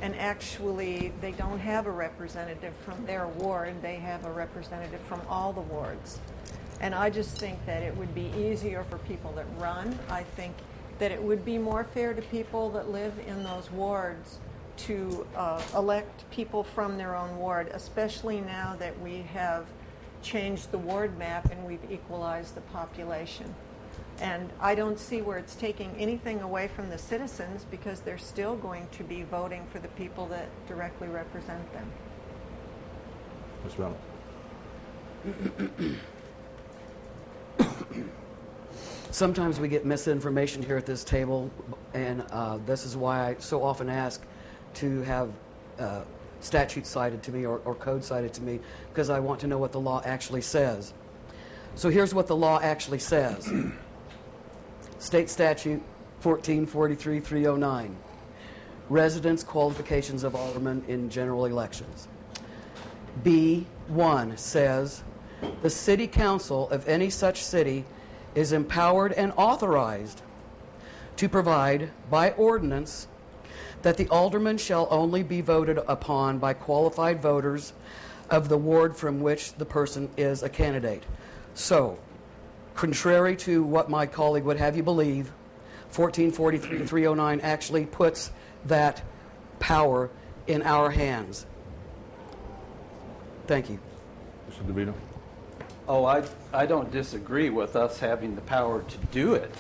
and actually they don't have a representative from their ward, they have a representative from all the wards. And I just think that it would be easier for people that run. I think that it would be more fair to people that live in those wards to elect people from their own ward, especially now that we have changed the ward map and we've equalized the population. And I don't see where it's taking anything away from the citizens, because they're still going to be voting for the people that directly represent them. Ms. Reynolds. Sometimes we get misinformation here at this table, and this is why I so often ask to have statute cited to me or code cited to me, because I want to know what the law actually says. So here's what the law actually says. State Statute 1443-309, residence qualifications of aldermen in general elections. B1 says, the city council of any such city is empowered and authorized to provide by ordinance that the alderman shall only be voted upon by qualified voters of the ward from which the person is a candidate. So, contrary to what my colleague would have you believe, 1443-309 actually puts that power in our hands. Thank you. Mr. DeVito. Oh, I don't disagree with us having the power to do it.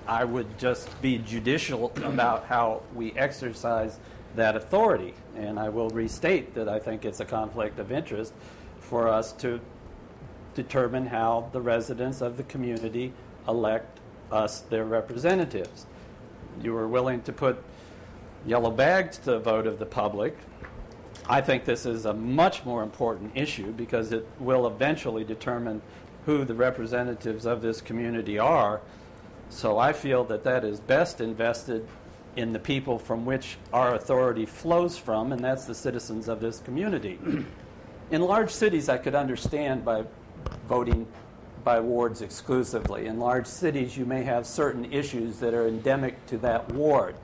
I would just be judicial about how we exercise that authority. And I will restate that I think it's a conflict of interest for us to determine how the residents of the community elect us, their representatives. You were willing to put yellow bags to the vote of the public. I think this is a much more important issue, because it will eventually determine who the representatives of this community are. So I feel that that is best invested in the people from which our authority flows from, and that's the citizens of this community. In large cities, I could understand by voting by wards exclusively. In large cities, you may have certain issues that are endemic to that ward.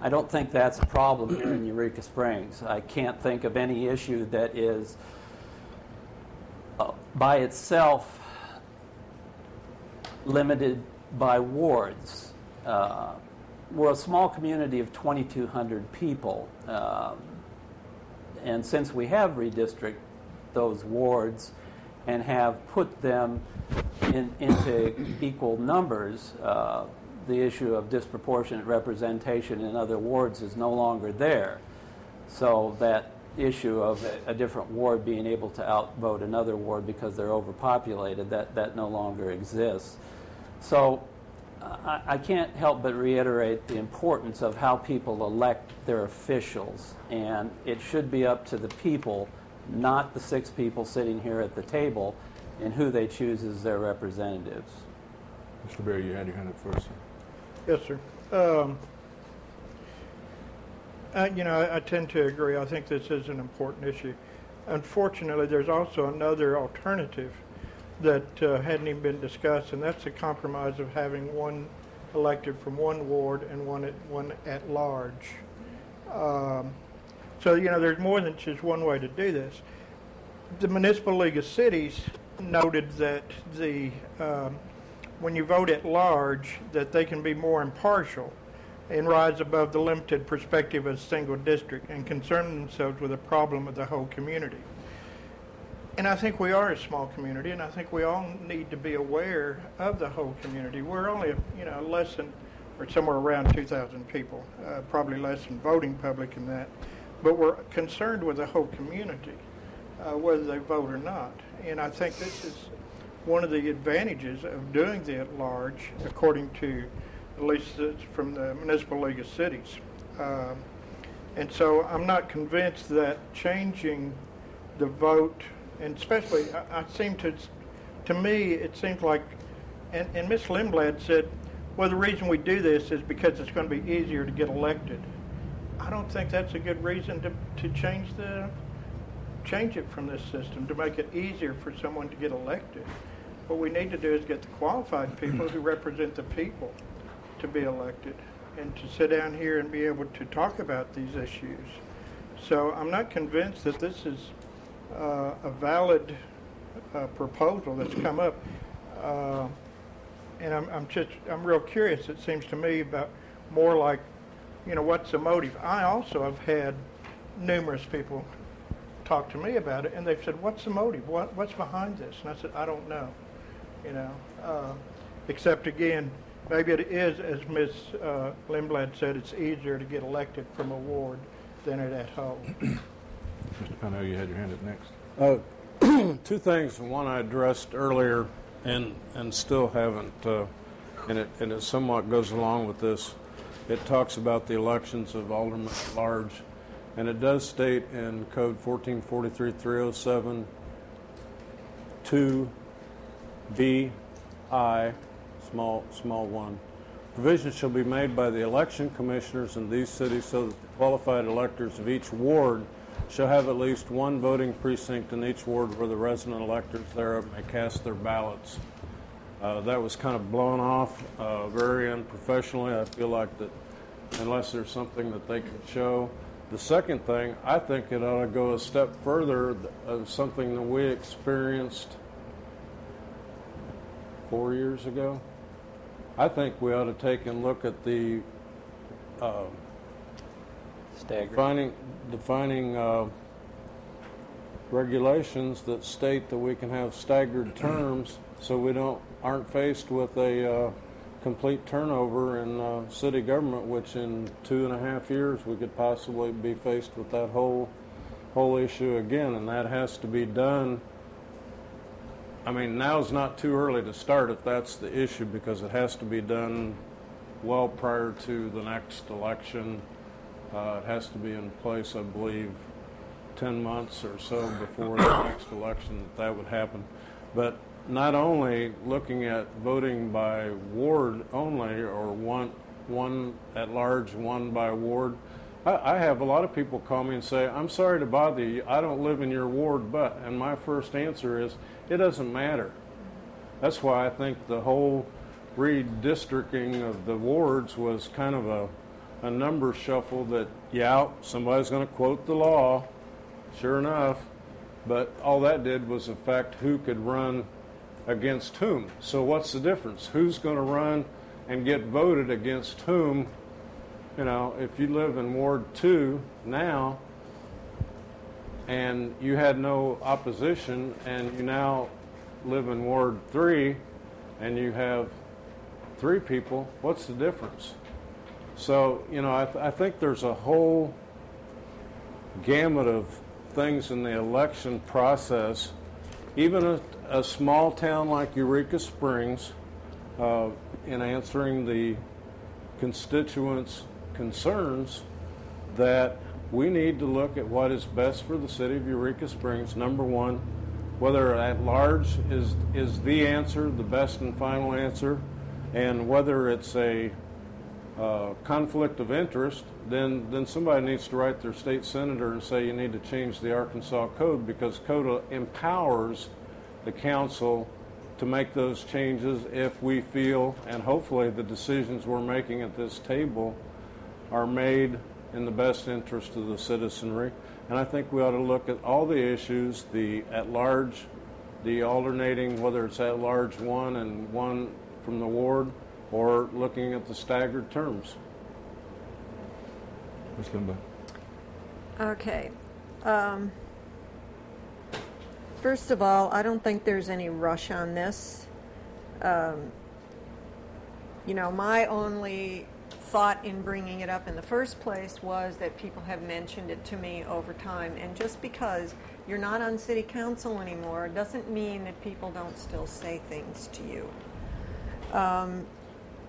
I don't think that's a problem here in Eureka Springs. I can't think of any issue that is by itself limited by wards. We're a small community of 2,200 people, and since we have redistricted those wards and have put them into equal numbers, the issue of disproportionate representation in other wards is no longer there. So that issue of a different ward being able to outvote another ward because they're overpopulated, that no longer exists. So I can't help but reiterate the importance of how people elect their officials, and it should be up to the people, not the 6 people sitting here at the table, and who they choose as their representatives. Mr. Berry, you had your hand up first, sir. Yes, sir. I tend to agree. I think this is an important issue. Unfortunately, there's also another alternative that hadn't even been discussed, and that's a compromise of having one elected from one ward and one at large. So, there's more than just one way to do this. The Municipal League of Cities noted that when you vote at large, that they can be more impartial and rise above the limited perspective of a single district and concern themselves with the problem of the whole community. And I think we are a small community, and I think we all need to be aware of the whole community. We're only, less than, or somewhere around 2,000 people, probably less than voting public in that. But we're concerned with the whole community, whether they vote or not. And I think this is one of the advantages of doing the at large, according to, at least from the Municipal League of Cities. And so I'm not convinced that changing the vote, and especially, I seem to me, it seems like, and Ms. Lindblad said, well, the reason we do this is because it's going to be easier to get elected. I don't think that's a good reason to change it from this system, to make it easier for someone to get elected. What we need to do is get the qualified people who represent the people to be elected, and to sit down here and be able to talk about these issues. So I'm not convinced that this is a valid proposal that's come up. And I'm real curious, it seems to me, about more like, what's the motive? I also have had numerous people talk to me about it, and they've said, what's the motive? What's behind this? And I said, I don't know, except again, maybe it is, as Ms. Lindblad said, it's easier to get elected from a ward than it at home. Mr. Parnell, you had your hand up next. Two things. One I addressed earlier and still haven't, and it somewhat goes along with this. It talks about the elections of aldermen at large, and it does state in Code 1443-307 2 I, small 1. Provision shall be made by the election commissioners in these cities so that the qualified electors of each ward shall have at least one voting precinct in each ward where the resident electors thereof may cast their ballots. That was kind of blown off very unprofessionally. I feel like that unless there's something that they can show. The second thing, I think it ought to go a step further of something that we experienced 4 years ago. I think we ought to take and look at the defining regulations that state that we can have staggered terms, so we aren't faced with a complete turnover in city government, which in 2.5 years we could possibly be faced with that whole issue again, and that has to be done. I mean, now's not too early to start if that's the issue, because it has to be done well prior to the next election. It has to be in place, I believe, 10 months or so before the next election that would happen. But not only looking at voting by ward only, or one at large, one by ward. I have a lot of people call me and say, I'm sorry to bother you, I don't live in your ward, but, and my first answer is, it doesn't matter. That's why I think the whole redistricting of the wards was kind of a number shuffle that, yeah, somebody's going to quote the law, sure enough, but all that did was affect who could run against whom. So what's the difference? Who's going to run and get voted against whom? If you live in Ward 2 now and you had no opposition, and you now live in Ward 3 and you have 3 people, what's the difference? So, I think there's a whole gamut of things in the election process. Even a small town like Eureka Springs, in answering the constituents' concerns, that we need to look at what is best for the city of Eureka Springs. Number one, whether at large is the answer, the best and final answer, and whether it's a conflict of interest, then somebody needs to write their state senator and say you need to change the Arkansas Code, because code empowers the council to make those changes if we feel, and hopefully the decisions we're making at this table are made in the best interest of the citizenry. And I think we ought to look at all the issues, the at-large, the alternating, whether it's at-large one and one from the ward, or looking at the staggered terms. Ms. Lindblad. Okay. First of all, I don't think there's any rush on this. My only thought in bringing it up in the first place was that people have mentioned it to me over time, and just because you're not on city council anymore doesn't mean that people don't still say things to you.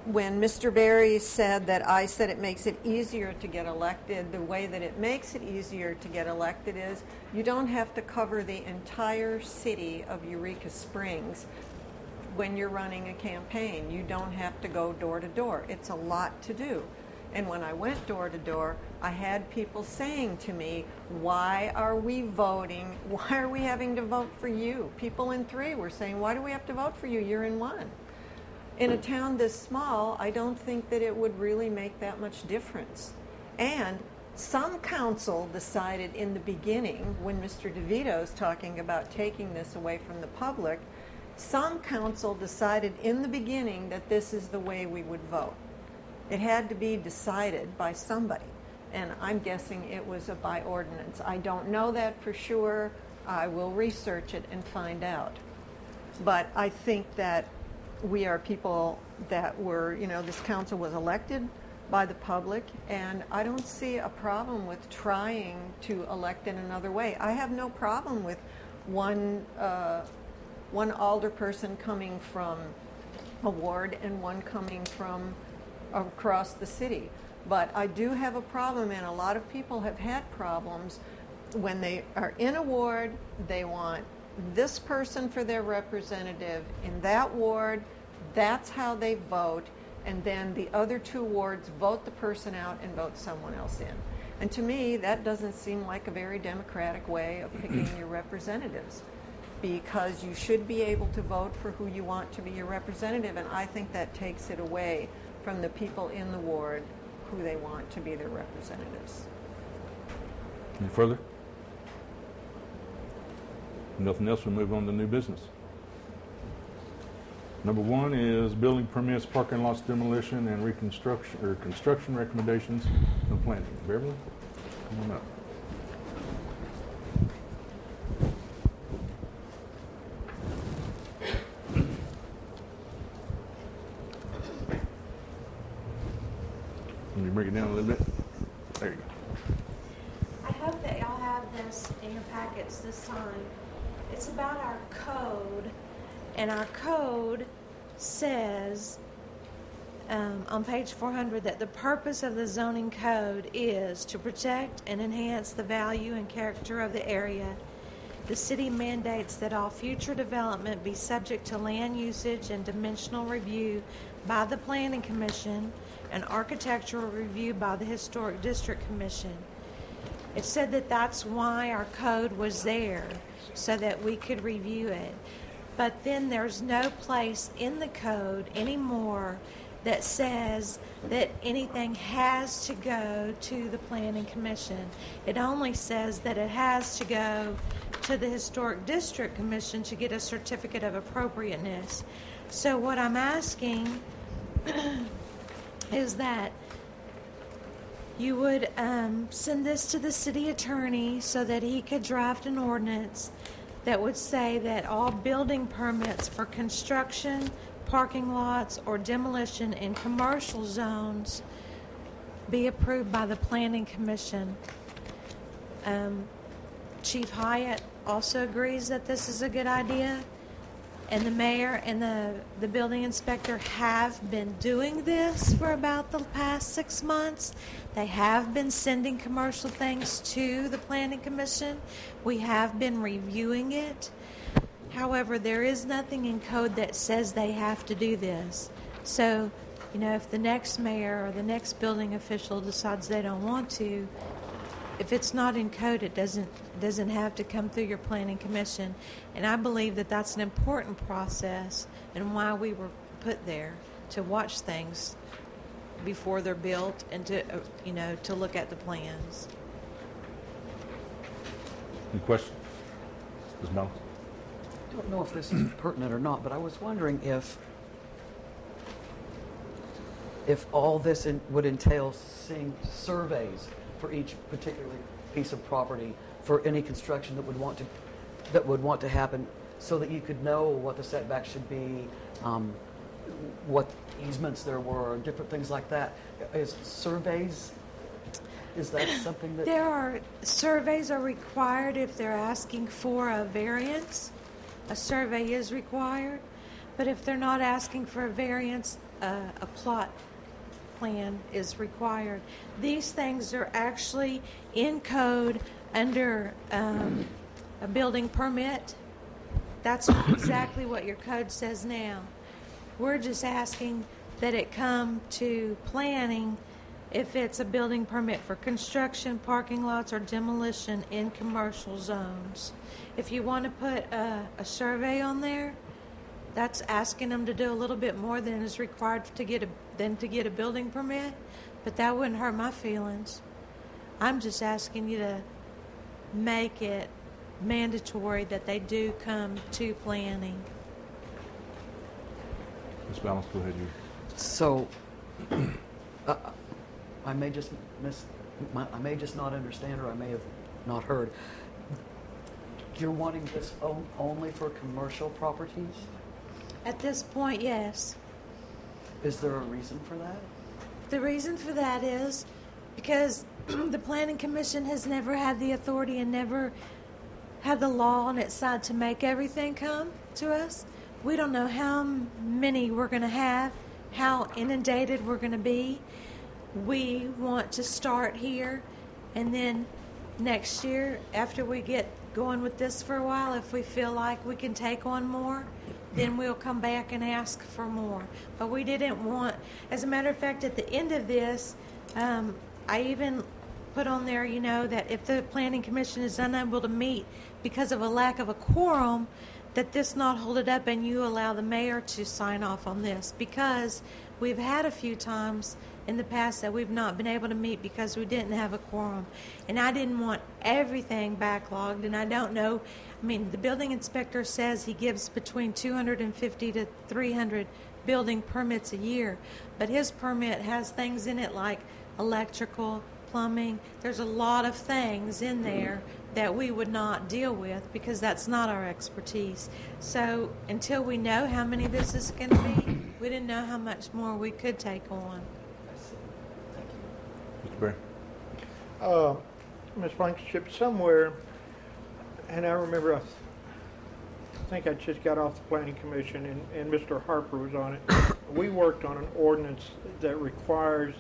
When Mr. Berry said that I said it makes it easier to get elected, the way that it makes it easier to get elected is you don't have to cover the entire city of Eureka Springs when you're running a campaign. You don't have to go door to door. It's a lot to do. And when I went door to door, I had people saying to me, why are we voting? Why are we having to vote for you? People in 3 were saying, why do we have to vote for you? You're in 1. In a town this small, I don't think that it would really make that much difference. And Some council decided in the beginning, when Mr. DeVito's talking about taking this away from the public, some council decided in the beginning that this is the way we would vote. It had to be decided by somebody, and I'm guessing it was by ordinance. I don't know that for sure. I will research it and find out. But I think that we are people that were, this council was elected by the public, and I don't see a problem with trying to elect in another way. I have no problem with one alderperson coming from a ward and one coming from across the city. But I do have a problem, and a lot of people have had problems when they are in a ward, they want this person for their representative in that ward. That's how they vote, and then the other two wards vote the person out and vote someone else in. And to me, that doesn't seem like a very democratic way of picking your representatives, because you should be able to vote for who you want to be your representative, and I think that takes it away from the people in the ward who they want to be their representatives. Any further? Nothing else, we'll move on to new business. Number 1 is building permits, parking lots demolition, and reconstruction or construction recommendations and planning. Beverly, come on up. Can you bring it down a little bit? There you go. I hope that y'all have this in your packets this time. It's about our code, and our code says on page 400 that the purpose of the zoning code is to protect and enhance the value and character of the area. The city mandates that all future development be subject to land usage and dimensional review by the Planning Commission and architectural review by the Historic District Commission. It said that that's why our code was there, so that we could review it. But then there's no place in the code anymore that says that anything has to go to the Planning Commission. It only says that it has to go to the Historic District Commission to get a certificate of appropriateness. So what I'm asking is that you would send this to the city attorney so that he could draft an ordinance that would say that all building permits for construction, parking lots, or demolition in commercial zones be approved by the Planning Commission. Chief Hyatt also agrees that this is a good idea, and the mayor and the building inspector have been doing this for about the past 6 months. They have been sending commercial things to the Planning Commission. We have been reviewing it. However, there is nothing in code that says they have to do this. So, if the next mayor or the next building official decides they don't want to, if it's not in code, it doesn't have to come through your Planning Commission. And I believe that that's an important process and why we were put there, to watch things before they're built and to look at the plans. Any questions? Ms. Mellon? I don't know if this is pertinent or not, but I was wondering if all this would entail seeing surveys for each particular piece of property for any construction that would want to happen, so that you could know what the setback should be, what easements there were, different things like that. Is that something that... Surveys are required if they're asking for a variance. A survey is required. But if they're not asking for a variance, a plot plan is required. These things are actually in code under a building permit. That's exactly what your code says now. We're just asking that it come to planning if it's a building permit for construction, parking lots, or demolition in commercial zones. If you want to put a survey on there, that's asking them to do a little bit more than is required to get a building permit, but that wouldn't hurt my feelings. I'm just asking you to make it mandatory that they do come to planning. Ms. Balance, go ahead. You. So, I may just I may just not understand, or I may have not heard. You're wanting this only for commercial properties? At this point, yes. Is there a reason for that? The reason for that is because the Planning Commission has never had the authority and never had the law on its side to make everything come to us. We don't know how many we're going to have, how inundated we're going to be. We want to start here, and then next year, after we get going with this for a while, if we feel like we can take on more, then we'll come back and ask for more. But we didn't want, as a matter of fact, at the end of this, I even put on there, that if the Planning Commission is unable to meet because of a lack of a quorum, that this not hold it up and you allow the mayor to sign off on this, because we've had a few times in the past that we've not been able to meet because we didn't have a quorum. And I didn't want everything backlogged, and I don't know. I mean, the building inspector says he gives between 250 to 300 building permits a year, but his permit has things in it like electrical, plumbing. There's a lot of things in there that we would not deal with because that's not our expertise. So until we know how many this is going to be, we didn't know how much more we could take on. Mr. Berry. Ms. Blankenship, somewhere, and I remember, I think I just got off the Planning Commission, and Mr. Harper was on it. We worked on an ordinance that requires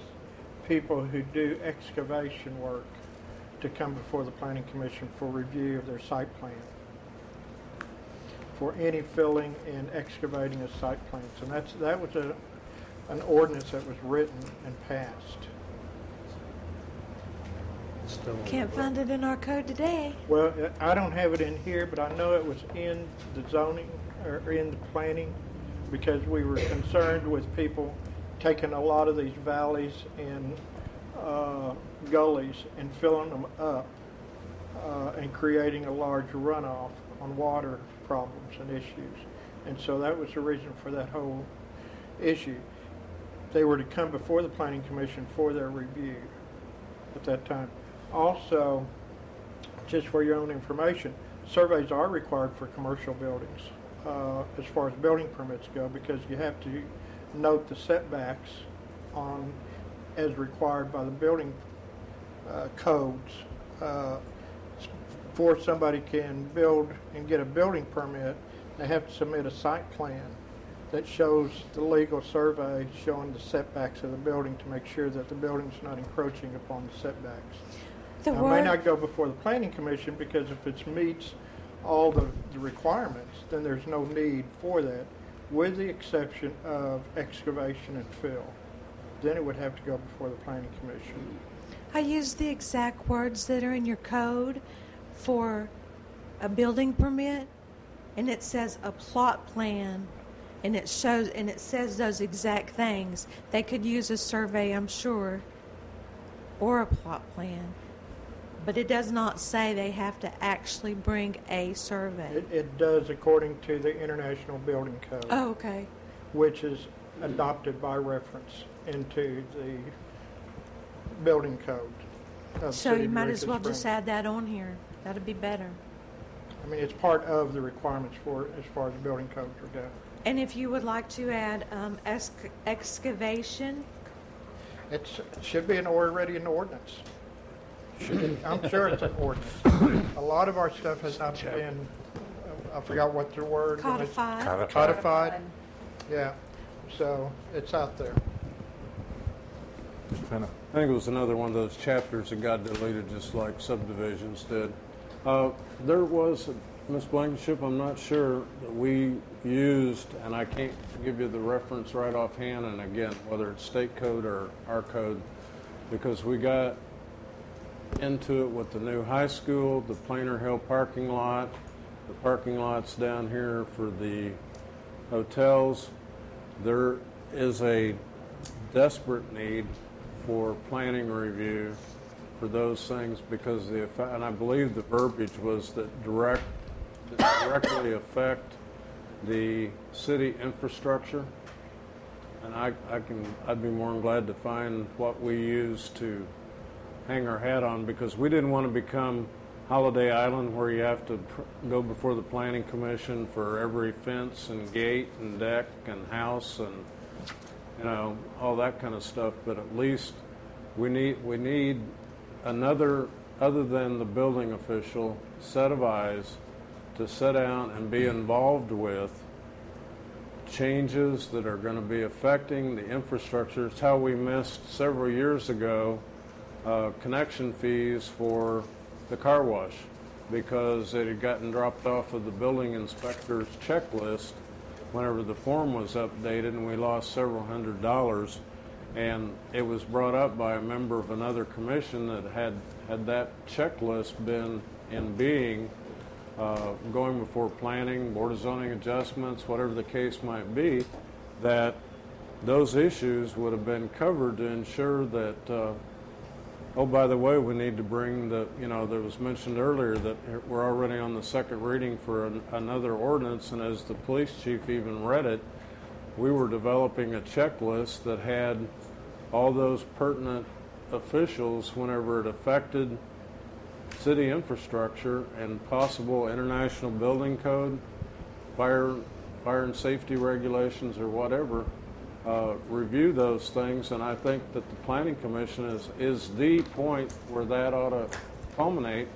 people who do excavation work to come before the Planning Commission for review of their site plan, for any filling and excavating of site plans. And that was an ordinance that was written and passed. Can't find it in our code today. Well, I don't have it in here, but I know it was in the zoning or in the planning, because we were concerned with people taking a lot of these valleys and gullies and filling them up and creating a large runoff on water problems and issues. And so that was the reason for that whole issue. They were to come before the Planning Commission for their review at that time. Also, just for your own information, surveys are required for commercial buildings as far as building permits go, because you have to note the setbacks on as required by the building codes. Before somebody can build and get a building permit, they have to submit a site plan that shows the legal survey showing the setbacks of the building to make sure that the building's not encroaching upon the setbacks. It may not go before the Planning Commission, because if it meets all the requirements, then there's no need for that, with the exception of excavation and fill. Then it would have to go before the Planning Commission. I used the exact words that are in your code for a building permit, and it says a plot plan, and it shows, and it says those exact things. They could use a survey, I'm sure, or a plot plan, but it does not say they have to actually bring a survey. It does, according to the International Building Code. Oh, okay. Which is adopted by reference into the building code. So you might as well just add that on here. That'd be better. I mean, it's part of the requirements for as far as building codes are go. And if you would like to add excavation, It should be already an ordinance. I'm sure it's an ordinance. A lot of our stuff has not been, I forgot what the word is. codified. Codified. Yeah. So it's out there. Mr. Penna. I think it was another one of those chapters that got deleted just like subdivisions did. There was, Ms. Blankenship, I'm not sure, that we used, and I can't give you the reference right offhand, and again, whether it's state code or our code, because we got into it with the new high school, the Plainer Hill parking lot, the parking lots down here for the hotels. There is a desperate need for planning review for those things because and I believe the verbiage was that directly affect the city infrastructure. And I'd be more than glad to find what we use to hang our hat on, because we didn't want to become Holiday Island where you have to go before the Planning Commission for every fence and gate and deck and house and, you know, all that kind of stuff. But at least we need another, other than the building official, set of eyes to sit down and be involved with changes that are going to be affecting the infrastructure. It's how we missed several years ago connection fees for the car wash because it had gotten dropped off of the building inspector's checklist whenever the form was updated, and we lost several $100s. And it was brought up by a member of another commission that had that checklist been in being, going before planning, board of zoning adjustments, whatever the case might be, that those issues would have been covered to ensure that, oh, by the way, we need to bring the, you know, there was mentioned earlier that we're already on the second reading for another ordinance, and as the police chief even read it, we were developing a checklist that had all those pertinent officials whenever it affected city infrastructure and possible international building code, fire and safety regulations or whatever, review those things. And I think that the Planning Commission is the point where that ought to culminate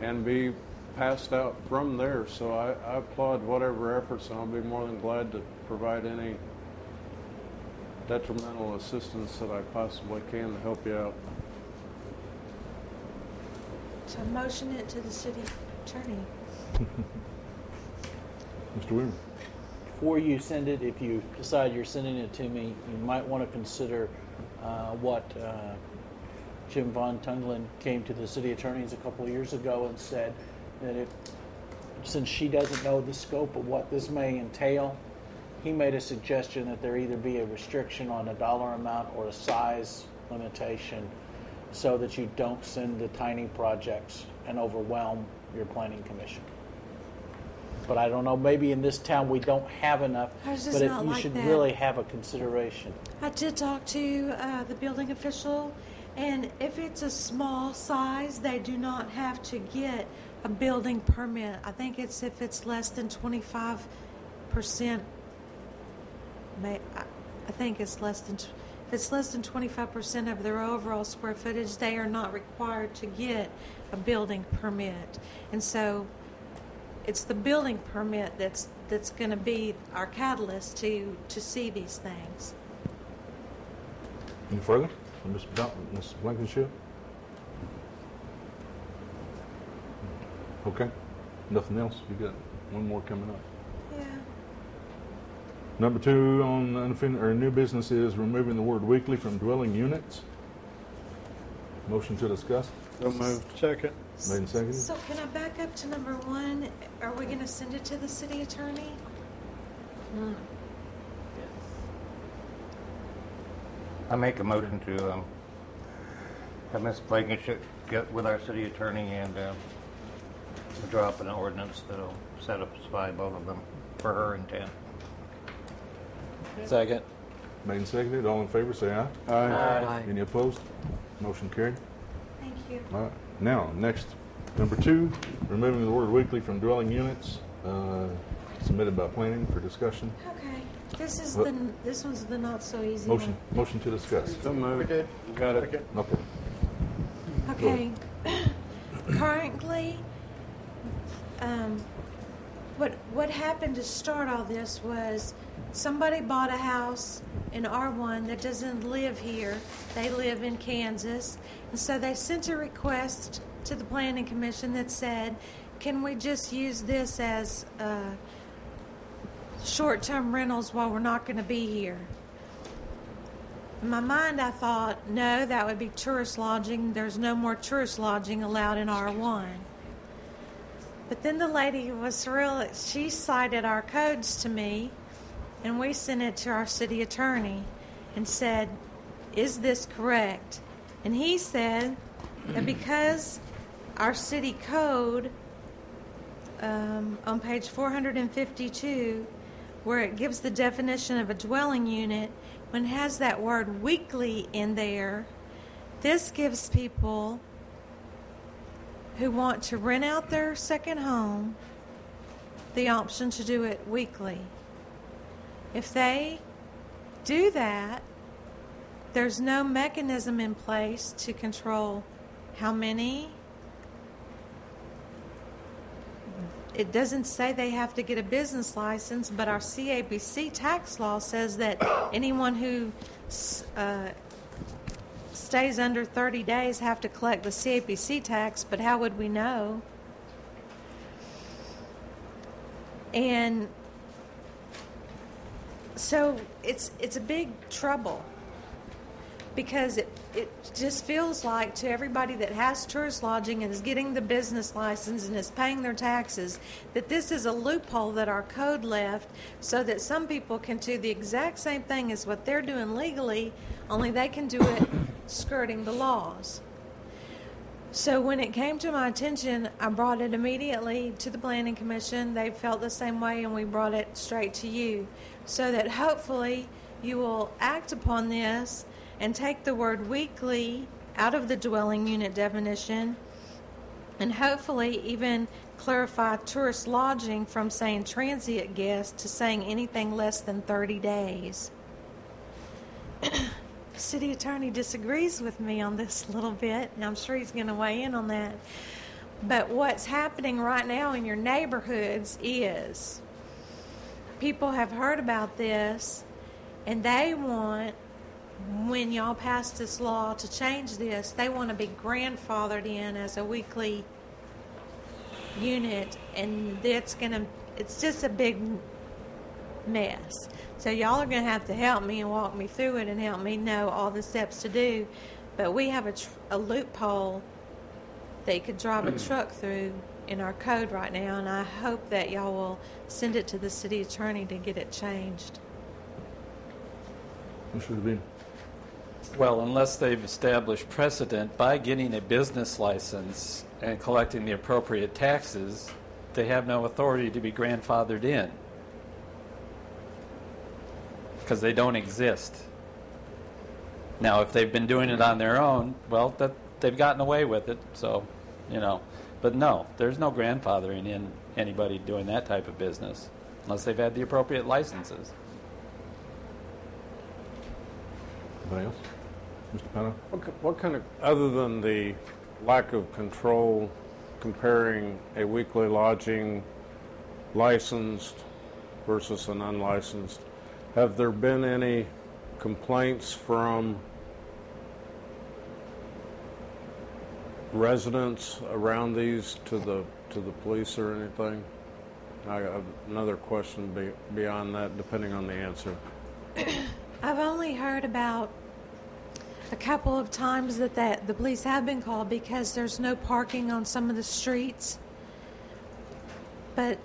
and be passed out from there. So I applaud whatever efforts, and I'll be more than glad to provide any detrimental assistance that I possibly can to help you out. So motion it to the city attorney. Mr. Weaver. Before you send it, if you decide you're sending it to me, you might want to consider what Jim Von Tunglen came to the city attorneys a couple of years ago and said that since she doesn't know the scope of what this may entail, he made a suggestion that there either be a restriction on a dollar amount or a size limitation so that you don't send the tiny projects and overwhelm your planning commission. But I don't know, maybe in this town we don't have enough, Ours but is not you like should that. really have a consideration. I did talk to the building official, and if it's a small size, they do not have to get a building permit. I think it's if it's less than 25%. I think it's less than. If it's less than 25% of their overall square footage, they are not required to get a building permit, and so it's the building permit that's going to be our catalyst to see these things. Any further? Ms. Blankenship? Okay. Nothing else? You got one more coming up. Yeah. Number 2 on new business is removing the word weekly from dwelling units. Motion to discuss. So moved. Second. Made and seconded. So can I back up to number 1? Are we going to send it to the city attorney? I make a motion to have Ms. Blankenship get with our city attorney and draw up an ordinance that'll satisfy both of them for her intent. Second. Made and seconded. All in favor, say aye. Aye. Any opposed? Motion carried. Thank you. All right. Now, next, number 2, removing the word weekly from dwelling units, submitted by planning for discussion. Okay. This What? one's the not so easy Motion to discuss. So We moved. did. Got it. Second. Okay. one. Okay. Currently, what happened to start all this was somebody bought a house in R1 that doesn't live here. They live in Kansas. And so they sent a request to the Planning Commission that said, can we just use this as short-term rentals while we're not going to be here? In my mind, I thought, no, that would be tourist lodging. There's no more tourist lodging allowed in R1. But then the lady was she cited our codes to me, and we sent it to our city attorney and said, is this correct? And he said, And because our city code on page 452, where it gives the definition of a dwelling unit, when it has that word weekly in there, this gives people who want to rent out their second home the option to do it weekly. If they do that, there's no mechanism in place to control how many. It doesn't say they have to get a business license, but our CABC tax law says that anyone who stays under 30 days have to collect the CABC tax, but how would we know? And so it's a big trouble, because it just feels like to everybody that has tourist lodging and is getting the business license and is paying their taxes, that this is a loophole that our code left so that some people can do the exact same thing as what they're doing legally, only they can do it skirting the laws. So when it came to my attention, I brought it immediately to the Planning Commission. They felt the same way, and we brought it straight to you, so that hopefully you will act upon this and take the word weekly out of the dwelling unit definition, and hopefully even clarify tourist lodging from saying transient guest to saying anything less than 30 days. City Attorney disagrees with me on this a little bit, and I'm sure he's going to weigh in on that. But what's happening right now in your neighborhoods is people have heard about this, and they want, when y'all pass this law to change this, they want to be grandfathered in as a weekly unit, and it's just a big mess. So y'all are going to have to help me and walk me through it and help me know all the steps to do. But we have a loophole that you could drive a truck through in our code right now, and I hope that y'all will send it to the city attorney to get it changed. Mr. Levine. Well, unless they've established precedent by getting a business license and collecting the appropriate taxes, they have no authority to be grandfathered in, because they don't exist. Now, if they've been doing it on their own, well, they've gotten away with it, so, But no, there's no grandfathering in anybody doing that type of business, unless they've had the appropriate licenses. Anybody else? Mr. Pano? What kind of, other than the lack of control comparing a weekly lodging licensed versus an unlicensed, have there been any complaints from residents around these to the police or anything? I have another question beyond that, depending on the answer. I've only heard about a couple of times that the police have been called because there's no parking on some of the streets. But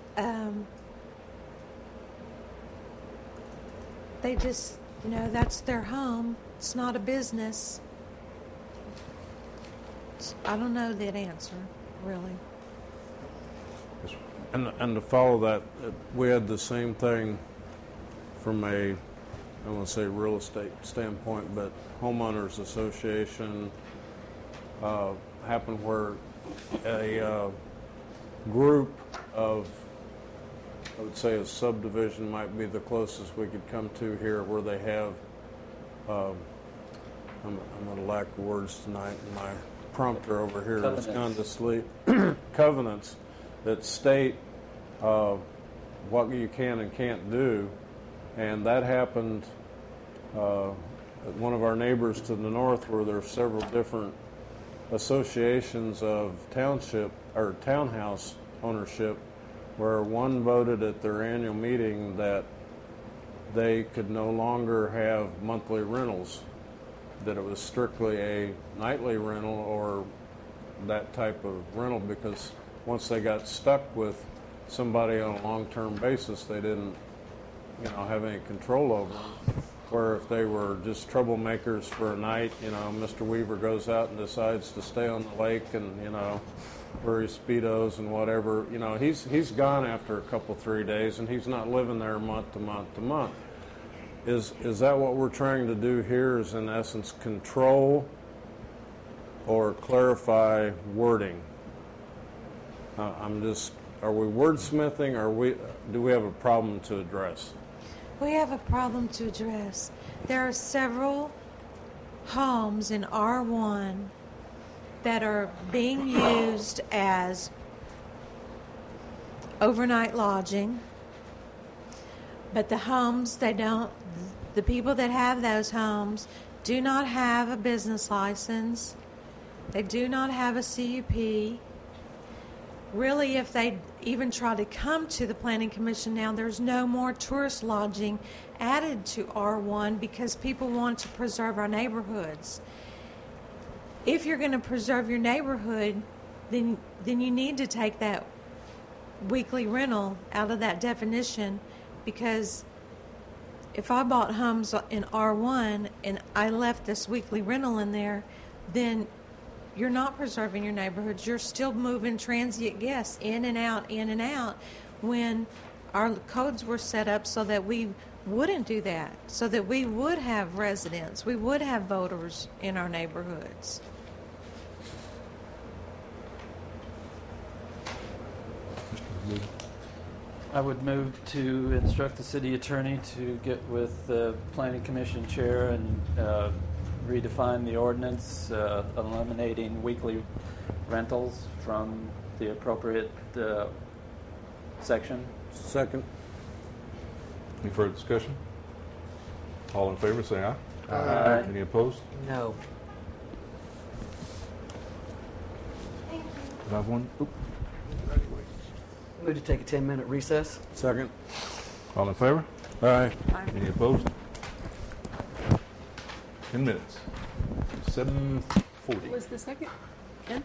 they just, that's their home. It's not a business. I don't know that answer, really. And to follow that, we had the same thing from I don't want to say real estate standpoint, but homeowners association happened where a group of, I would say a subdivision might be the closest we could come to here, where they have, I'm going to lack words tonight, my prompter over here has gone to sleep, covenants that state what you can and can't do. And that happened at one of our neighbors to the north, where there are several different associations of township or townhouse ownership, where one voted at their annual meeting that they could no longer have monthly rentals, that it was strictly a nightly rental or that type of rental, because once they got stuck with somebody on a long-term basis, they didn't have any control over them. where if they were just troublemakers for a night, Mr. Weaver goes out and decides to stay on the lake and, wear his Speedos and whatever, he's gone after a couple, 3 days, and he's not living there month to month to month. Is that what we're trying to do here, is in essence control or clarify wording? Are we wordsmithing, or do we have a problem to address? We have a problem to address. There are several homes in R1 that are being used as overnight lodging, but the people that have those homes do not have a business license. They do not have a CUP. Really, if they even try to come to the Planning Commission now, there's no more tourist lodging added to R1 because people want to preserve our neighborhoods. If you're going to preserve your neighborhood, then you need to take that weekly rental out of that definition, because if I bought homes in R1 and I left this weekly rental in there, then you're not preserving your neighborhoods. You're still moving transient guests in and out, when our codes were set up so that we wouldn't do that, so that we would have residents, we would have voters in our neighborhoods. I would move to instruct the city attorney to get with the planning commission chair and redefine the ordinance, eliminating weekly rentals from the appropriate section. Second. Any further discussion? All in favor, say aye. Aye. Any opposed? No. Thank you. Did I have one? Oop. Move to take a 10-minute recess. Second. All in favor? Aye. Any opposed? 10 minutes. 7:40. Was the second? Ken?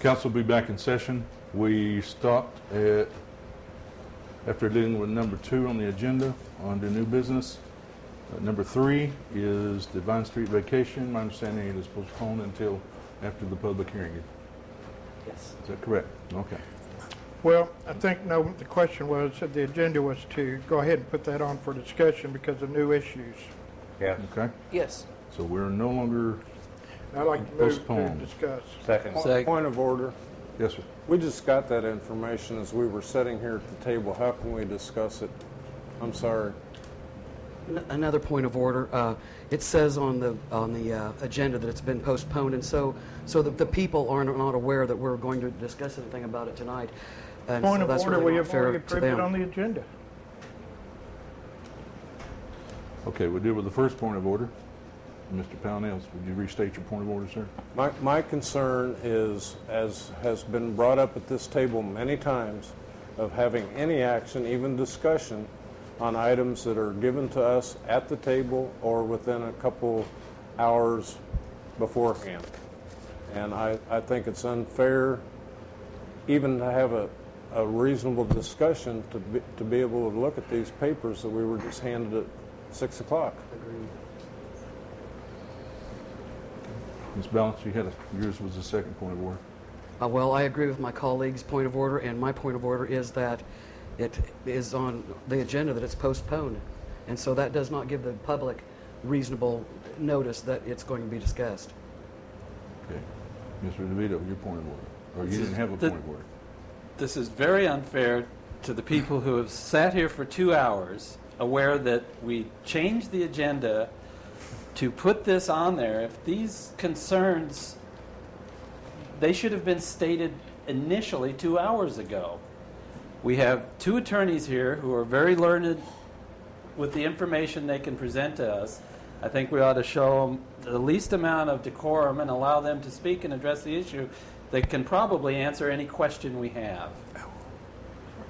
Council will be back in session. We stopped at, after dealing with number 2 on the agenda, on to new business. Number 3 is the Vine Street vacation. My understanding it is postponed until after the public hearing. Yes. Is that correct? Okay. Well, I think, no, the question was, the agenda was to go ahead and put that on for discussion because of new issues. Yes. Okay. Yes. So we're no longer, I'd like to move to Postpone. discuss. Second. Point of order. yes, sir. We just got that information as we were sitting here at the table. How can we discuss it? I'm sorry. Another point of order. It says on the agenda that it's been postponed, and so that the people are not aware that we're going to discuss anything about it tonight. And Point so of that's order, really we not have fair already to approved it them. on the agenda. Okay, we'll deal with the first point of order. Mr. Pownell, would you restate your point of order, sir? My concern is, as has been brought up at this table many times, of having any action, even discussion, on items that are given to us at the table or within a couple hours beforehand. And I think it's unfair even to have a reasonable discussion to be able to look at these papers that we were just handed at 6 o'clock. Ms. Balance, yours was the second point of order. Well, I agree with my colleague's point of order, and my point of order is that it is on the agenda that it's postponed. And so that does not give the public reasonable notice that it's going to be discussed. Okay. Mr. DeVito, your point of order. Or you didn't have a point of order. This is very unfair to the people who have sat here for 2 hours, aware that we changed the agenda to put this on there. If these concerns, they should have been stated initially 2 hours ago. We have 2 attorneys here who are very learned with the information they can present to us. I think we ought to show them the least amount of decorum and allow them to speak and address the issue. They can probably answer any question we have.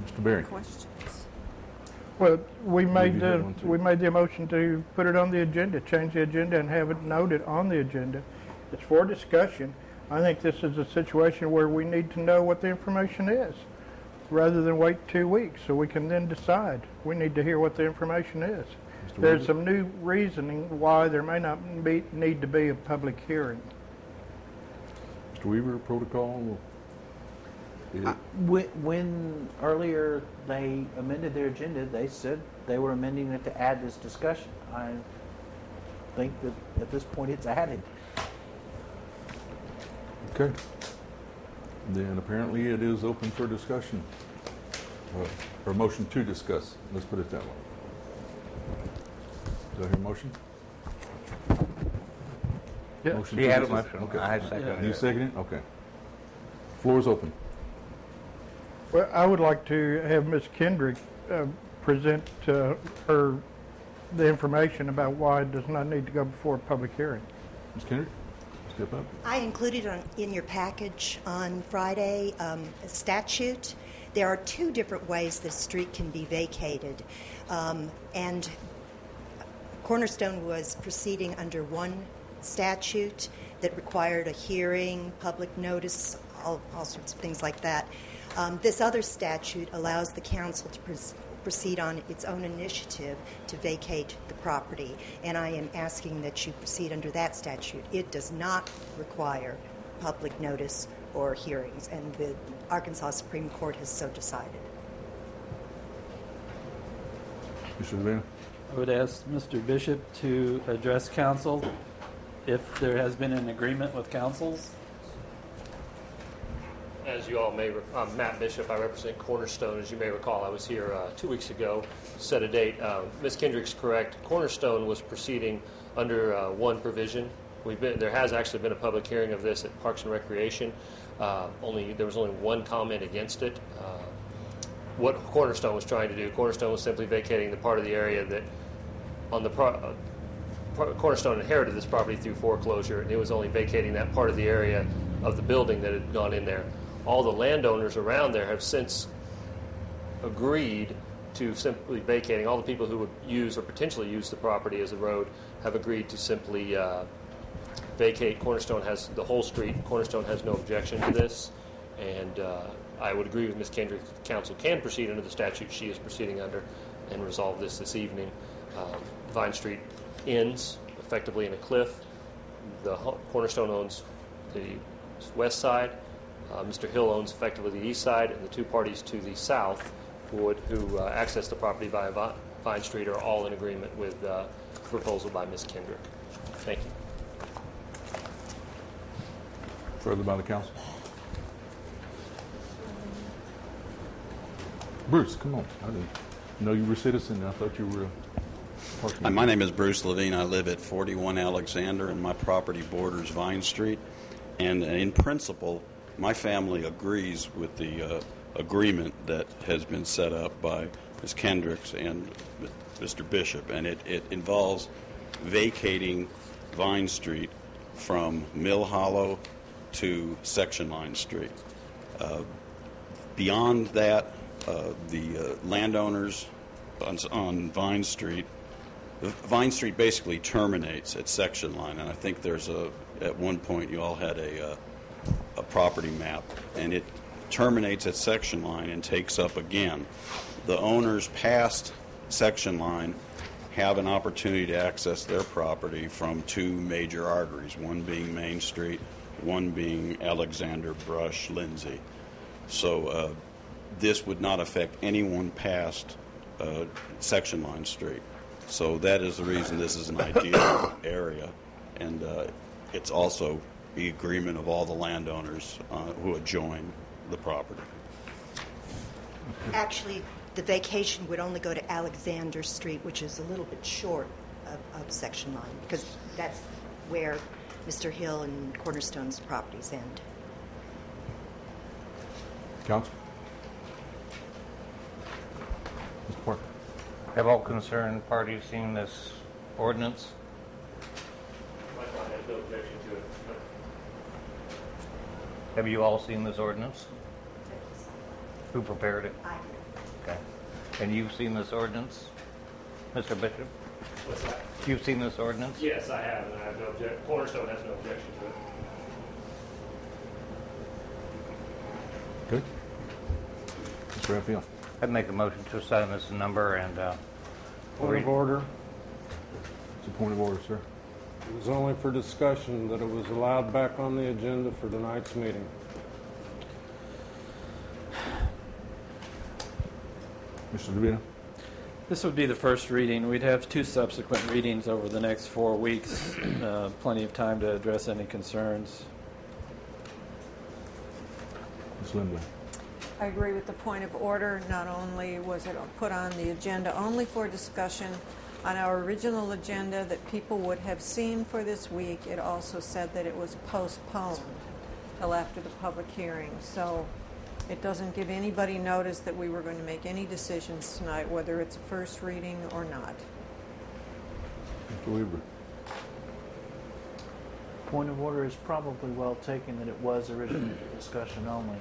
Mr. Berry. Questions? Well, we made you had one, too. the motion to put it on the agenda, change the agenda, and have it noted on the agenda. It's for discussion. I think this is a situation where we need to know what the information is, rather than wait 2 weeks so we can then decide. We need to hear what the information is. Mr. There's Weaver? some new reasoning why there may not need to be a public hearing. Mr. Weaver, protocol? When earlier they amended their agenda, they said they were amending it to add this discussion. I think that at this point it's added. Okay. Then apparently it is open for discussion. Or motion to discuss. Let's put it that way. Do I hear a motion? Yeah. Motion He to had a discuss? motion. Okay. I seconded You it. second it? Okay. Floor is open. Well, I would like to have Ms. Kendrick present her the information about why it does not need to go before a public hearing. Ms. Kendrick, step up. I included in your package on Friday a statute. There are 2 different ways this street can be vacated. And Cornerstone was proceeding under one statute that required a hearing, public notice, all sorts of things like that. This other statute allows the council to proceed on its own initiative to vacate the property, and I am asking that you proceed under that statute. It does not require public notice or hearings, and the Arkansas Supreme Court has so decided. Mr. Levine? I would ask Mr. Bishop to address council if there has been an agreement with councils. As you all may, I'm Matt Bishop. I represent Cornerstone. As you may recall, I was here 2 weeks ago, set a date. Ms. Kendrick's correct. Cornerstone was proceeding under one provision. There has actually been a public hearing of this at Parks and Recreation. There was only one comment against it. What Cornerstone was trying to do, Cornerstone was simply vacating the part of the area that on the Cornerstone inherited this property through foreclosure, and it was only vacating that part of the area of the building that had gone in there. All the landowners around there have since agreed to simply vacating. All the people who would use or potentially use the property as a road have agreed to simply vacate. Cornerstone has the whole street. Cornerstone has no objection to this. And I would agree with Ms. Kendrick. Council can proceed under the statute she is proceeding under and resolve this evening. Vine Street ends effectively in a cliff. Cornerstone owns the west side. Mr. Hill owns effectively the east side, and the two parties to the south who access the property via Vine Street are all in agreement with the proposal by Ms. Kendrick. Thank you. Further by the council? Bruce, come on. I didn't know you were a citizen. I thought you were parking. Hi, my name is Bruce Levine. I live at 41 Alexander, and my property borders Vine Street. And in principle, my family agrees with the agreement that has been set up by Ms. Kendricks and Mr. Bishop, and it involves vacating Vine Street from Mill Hollow to Section Line Street. Beyond that, the landowners on Vine Street basically terminates at Section Line, and I think there's at one point you all had a property map, and it terminates at Section Line and takes up again. The owners past Section Line have an opportunity to access their property from two major arteries, one being Main Street, one being Alexander, Brush, Lindsay. So this would not affect anyone past Section Line Street. So that is the reason this is an ideal area, and it's also the agreement of all the landowners who adjoin the property. Actually, the vacation would only go to Alexander Street, which is a little bit short of Section Line, because that's where Mr. Hill and Cornerstone's properties end. Council? Mr. Parker? Have all concerned parties seen this ordinance? My client has no objection to it. Have you all seen this ordinance? Who prepared it? I Okay. And you've seen this ordinance, Mr. Bishop? What's that? You've seen this ordinance? Yes, I have, and I have no objection. Cornerstone has no objection to it. Good. Mr. Raphael? I'd make a motion to assign this number and Point of order. It's a point of order, sir. It was only for discussion that it was allowed back on the agenda for tonight's meeting. Mr. DeVito? This would be the first reading. We'd have 2 subsequent readings over the next 4 weeks. Plenty of time to address any concerns. Ms. Lindley? I agree with the point of order. Not only was it put on the agenda only for discussion on our original agenda that people would have seen for this week, it also said that it was postponed till after the public hearing. So it doesn't give anybody notice that we were going to make any decisions tonight, whether it's a first reading or not. Mr. Weaver? Point of order is probably well taken that it was originally discussion only.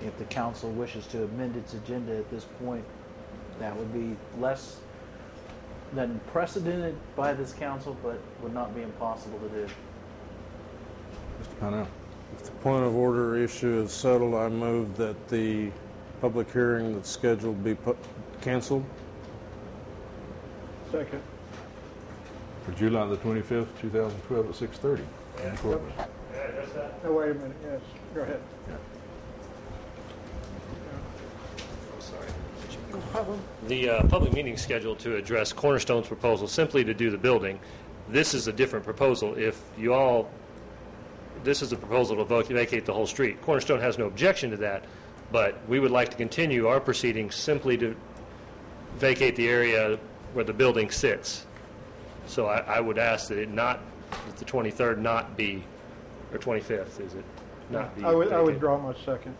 If the council wishes to amend its agenda at this point, that would be less than precedented by this council, but would not be impossible to do. Mr. Parnell? If the point of order issue is settled, I move that the public hearing that's scheduled be canceled. Second. For July the 25th, 2012 at 6:30. Oh, wait a minute, yes, go ahead. The public meeting scheduled to address Cornerstone's proposal simply to do the building. This is a different proposal. If you all, this is a proposal to vacate the whole street. Cornerstone has no objection to that, but we would like to continue our proceedings simply to vacate the area where the building sits. So I would ask that that the 23rd not be, or 25th, is it? Not be. I vacated. withdraw my second.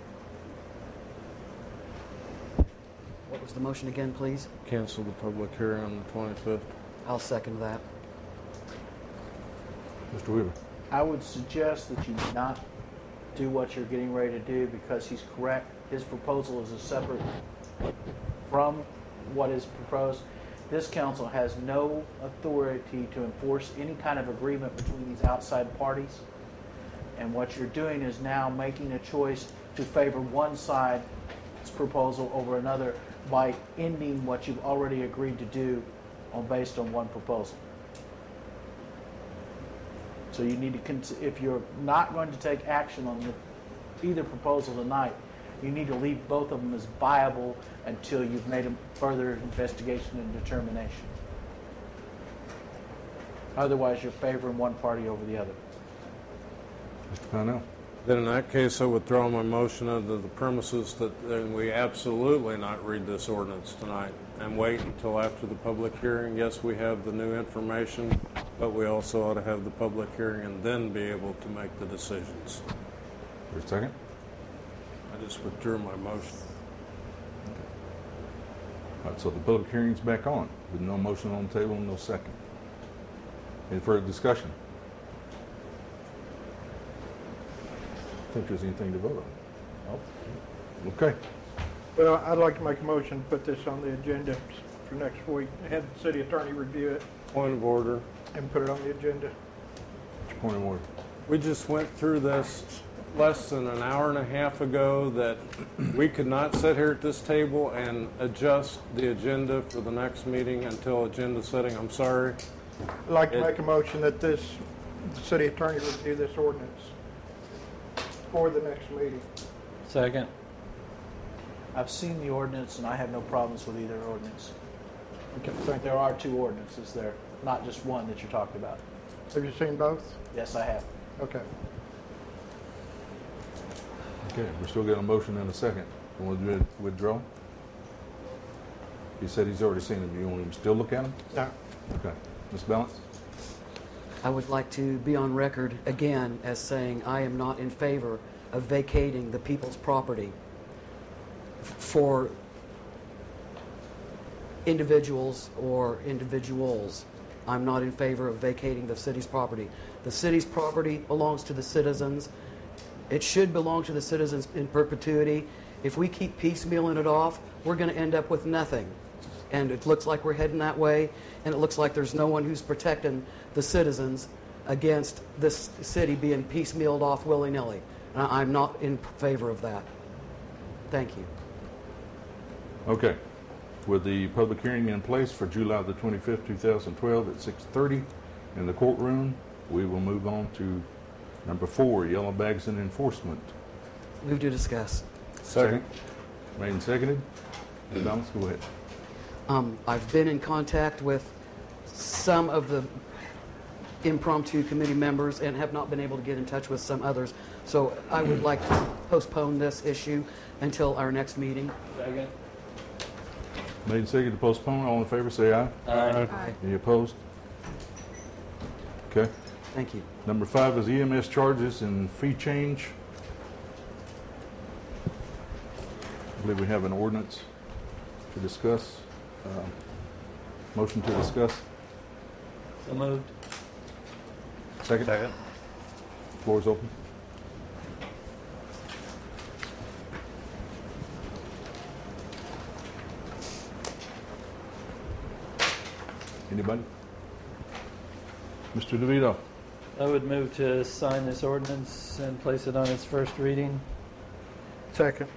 What was the motion again, please? Cancel the public hearing on the 25th. I'll second that. Mr. Weaver? I would suggest that you not do what you're getting ready to do, because he's correct. His proposal is a separate from what is proposed. This council has no authority to enforce any kind of agreement between these outside parties. And what you're doing is now making a choice to favor one side's proposal over another by ending what you've already agreed to do based on one proposal. So you need to, if you're not going to take action on either proposal tonight, you need to leave both of them as viable until you've made a further investigation and determination. Otherwise, you're favoring one party over the other. Mr. Parnell? Then in that case, I withdraw my motion under the premises that we absolutely not read this ordinance tonight and wait until after the public hearing. Yes, we have the new information, but we also ought to have the public hearing and then be able to make the decisions. For a second? I just withdrew my motion. All right, so the public hearing's back on with no motion on the table and no second. Any further discussion? I think there's anything to vote on. Nope. Okay. Well, I'd like to make a motion to put this on the agenda for next week. Have the city attorney review it Point of order. and put it on the agenda. Point of order. We just went through this less than an hour and a half ago that we could not sit here at this table and adjust the agenda for the next meeting until agenda setting. I'm sorry. I'd like to make a motion that the city attorney review this ordinance for the next meeting. Second. I've seen the ordinance, and I have no problems with either ordinance. There are two ordinances there, not just one that you're talking about. Have you seen both? Yes, I have. Okay. Okay, we're still getting a motion and a second. You want to withdraw? He said he's already seen them. You want him to still look at them? No. Okay. Ms. Balance? I would like to be on record again as saying I am not in favor of vacating the people's property for individuals or individuals. I'm not in favor of vacating the city's property. The city's property belongs to the citizens. It should belong to the citizens in perpetuity. If we keep piecemealing it off, we're going to end up with nothing. And it looks like we're heading that way, and it looks like there's no one who's protecting the citizens against this city being piecemealed off willy-nilly. And I'm not in favor of that. Thank you. Okay. With the public hearing in place for July the 25th, 2012 at 6:30 in the courtroom, we will move on to number 4, yellow bags and enforcement. Move to discuss. Second. Made and seconded. Ms. Balance, go ahead. I've been in contact with some of the impromptu committee members and have not been able to get in touch with some others. So I would like to postpone this issue until our next meeting. Second. Made and seconded to postpone. All in favor, say aye. Aye. Any opposed? Okay. Thank you. Number 5 is EMS charges and fee change. I believe we have an ordinance to discuss. Motion to discuss. So moved. Second. Second. Floor is open. Anybody? Mr. DeVito. I would move to sign this ordinance and place it on its first reading. Second.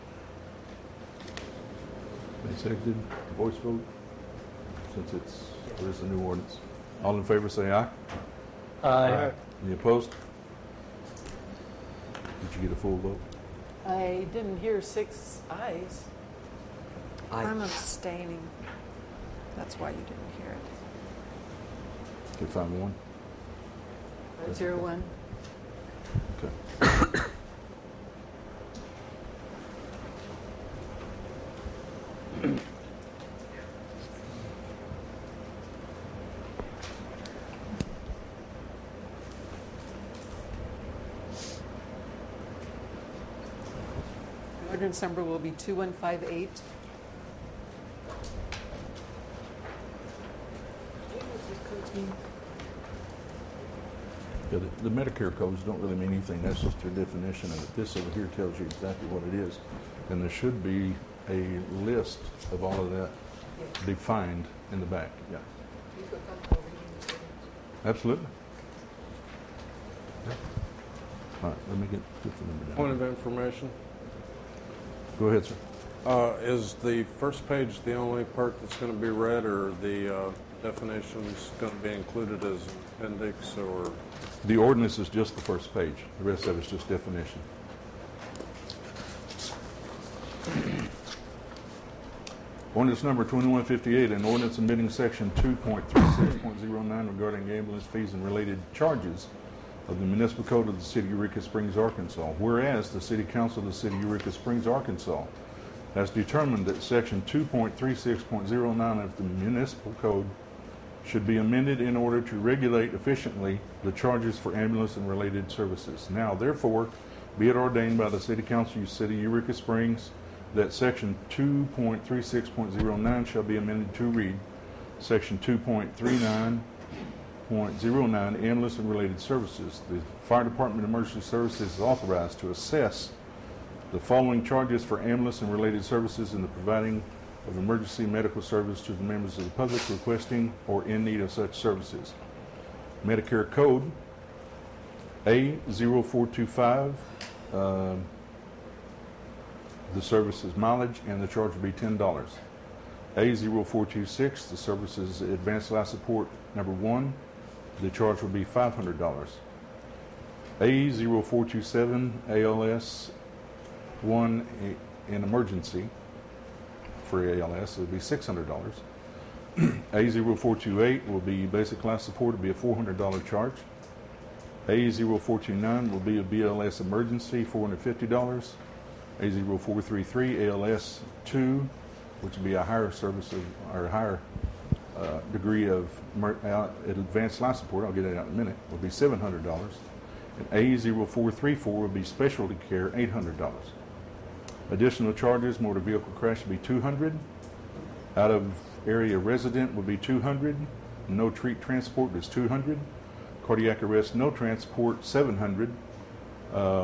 Been seconded. Voice vote. Since there is a new ordinance. All in favor say aye. Aye. Any opposed? Did you get a full vote? I didn't hear 6 ayes. I'm abstaining. That's why you didn't hear it. Can you find one? 501. Okay. Ordinance number will be 2158. Yeah, the Medicare codes don't really mean anything. That's just your definition of it. This over here tells you exactly what it is. And there should be a list of all of that defined in the back. Yeah. Absolutely. Yeah. All right, let me get the number down. Point of information. Go ahead, sir. Is the first page the only part that's going to be read, or the definitions going to be included as an appendix, or? The ordinance is just the first page. The rest of it's just definition. Ordinance number 2158, an ordinance amending section 2.36.09 regarding ambulance fees and related charges of the municipal code of the city of Eureka Springs, Arkansas. Whereas the city council of the city of Eureka Springs, Arkansas has determined that section 2.36.09 of the municipal code should be amended in order to regulate efficiently the charges for ambulance and related services. Now, therefore, be it ordained by the City Council of the City of Eureka Springs that Section 2.36.09 shall be amended to read, Section 2.39.09, ambulance and related services. The Fire Department Emergency Services is authorized to assess the following charges for ambulance and related services in the providing of emergency medical service to the members of the public requesting or in need of such services. Medicare Code A0425, the service is mileage and the charge will be $10. A0426, the service is advanced life support number 1, the charge will be $500. A0427, ALS 1 in emergency for ALS, it would be $600. A0428 will be basic life support, it will be a $400 charge. A0429 will be a BLS emergency, $450. A0433 ALS 2, which would be a higher service of, or higher degree of advanced life support, I'll get that out in a minute, will be $700. And A0434 will be specialty care, $800. Additional charges, motor vehicle crash will be $200. Out of area resident will be $200. No treat transport is $200. Cardiac arrest, no transport, $700.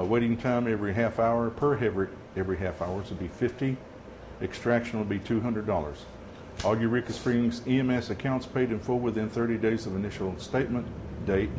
Waiting time every half hour, every half hour would be $50. Extraction will be $200. All Eureka Springs EMS accounts paid in full within 30 days of initial statement date